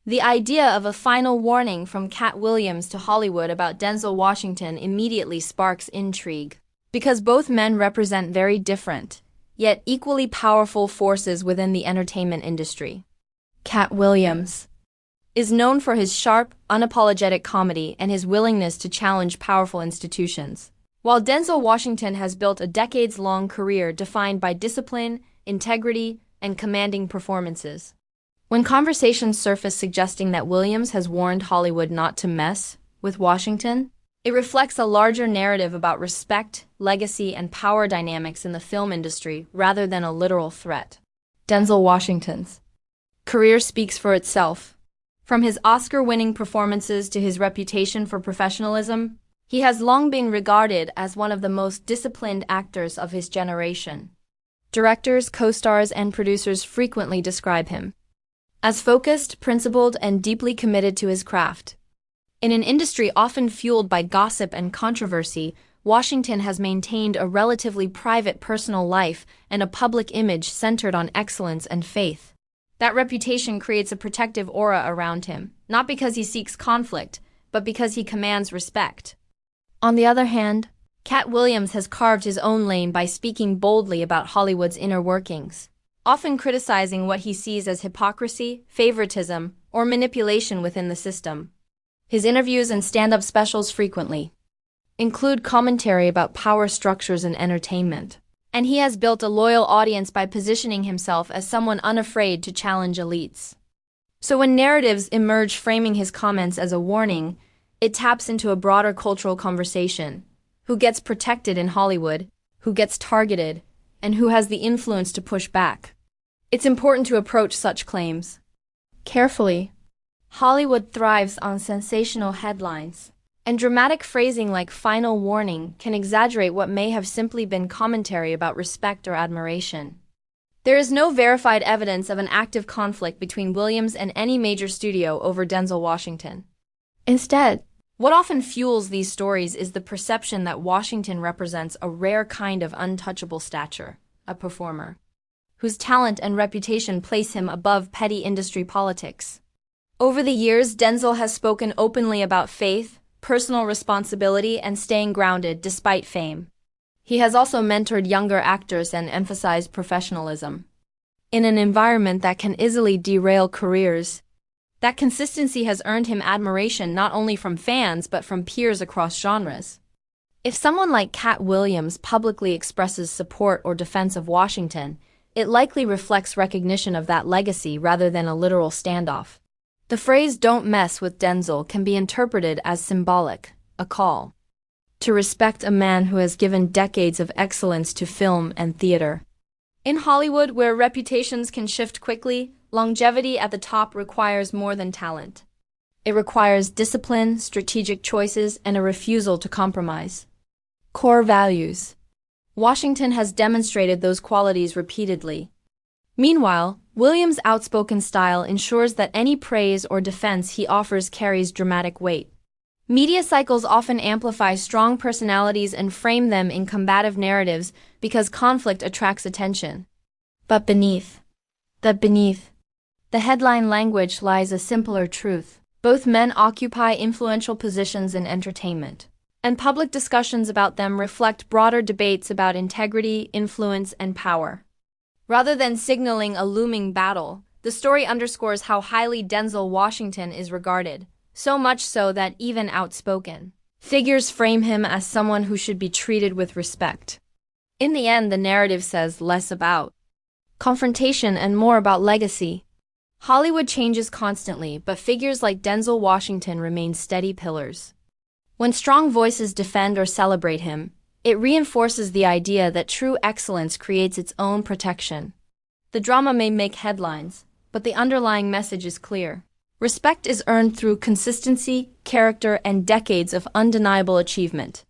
The idea of a final warning from Cat Williams to Hollywood about Denzel Washington immediately sparks intrigue. Because both men represent very different, yet equally powerful forces within the entertainment industry. Cat Williams is known for his sharp, unapologetic comedy and his willingness to challenge powerful institutions, while Denzel Washington has built a decades-long career defined by discipline, integrity, and commanding performances. When conversations surface suggesting that Williams has warned Hollywood not to mess with Washington, it reflects a larger narrative about respect, legacy, and power dynamics in the film industry rather than a literal threat. Denzel Washington's career speaks for itself. From his Oscar-winning performances to his reputation for professionalism, he has long been regarded as one of the most disciplined actors of his generation. Directors, co-stars, and producers frequently describe him as focused, principled, and deeply committed to his craft. In an industry often fueled by gossip and controversy, Washington has maintained a relatively private personal life and a public image centered on excellence and faith. That reputation creates a protective aura around him, not because he seeks conflict, but because he commands respect. On the other hand, Cat Williams has carved his own lane by speaking boldly about Hollywood's inner workings, often criticizing what he sees as hypocrisy, favoritism, or manipulation within the system. His interviews and stand-up specials frequently include commentary about power structures in entertainment, and he has built a loyal audience by positioning himself as someone unafraid to challenge elites. So when narratives emerge framing his comments as a warning, it taps into a broader cultural conversation. Who gets protected in Hollywood, who gets targeted, and who has the influence to push back? It's important to approach such claims carefully. Hollywood thrives on sensational headlines, and dramatic phrasing like final warning can exaggerate what may have simply been commentary about respect or admiration. There is no verified evidence of an active conflict between Williams and any major studio over Denzel Washington. Instead, what often fuels these stories is the perception that Washington represents a rare kind of untouchable stature, a performer whose talent and reputation place him above petty industry politics. Over the years, Denzel has spoken openly about faith, personal responsibility, and staying grounded despite fame. He has also mentored younger actors and emphasized professionalism. In an environment that can easily derail careers, that consistency has earned him admiration not only from fans but from peers across genres. If someone like Cat Williams publicly expresses support or defense of Washington, it likely reflects recognition of that legacy rather than a literal standoff. The phrase "don't mess with Denzel" can be interpreted as symbolic, a call to respect a man who has given decades of excellence to film and theater. In Hollywood, where reputations can shift quickly, longevity at the top requires more than talent. It requires discipline, strategic choices, and a refusal to compromise. Core values. Washington has demonstrated those qualities repeatedly. Meanwhile, Williams' outspoken style ensures that any praise or defense he offers carries dramatic weight. Media cycles often amplify strong personalities and frame them in combative narratives because conflict attracts attention. But beneath the headline language lies a simpler truth. Both men occupy influential positions in entertainment, and public discussions about them reflect broader debates about integrity, influence, and power. Rather than signaling a looming battle, the story underscores how highly Denzel Washington is regarded, so much so that even outspoken figures frame him as someone who should be treated with respect. In the end, the narrative says less about confrontation and more about legacy. Hollywood changes constantly, but figures like Denzel Washington remain steady pillars. When strong voices defend or celebrate him, it reinforces the idea that true excellence creates its own protection. The drama may make headlines, but the underlying message is clear. Respect is earned through consistency, character, and decades of undeniable achievement.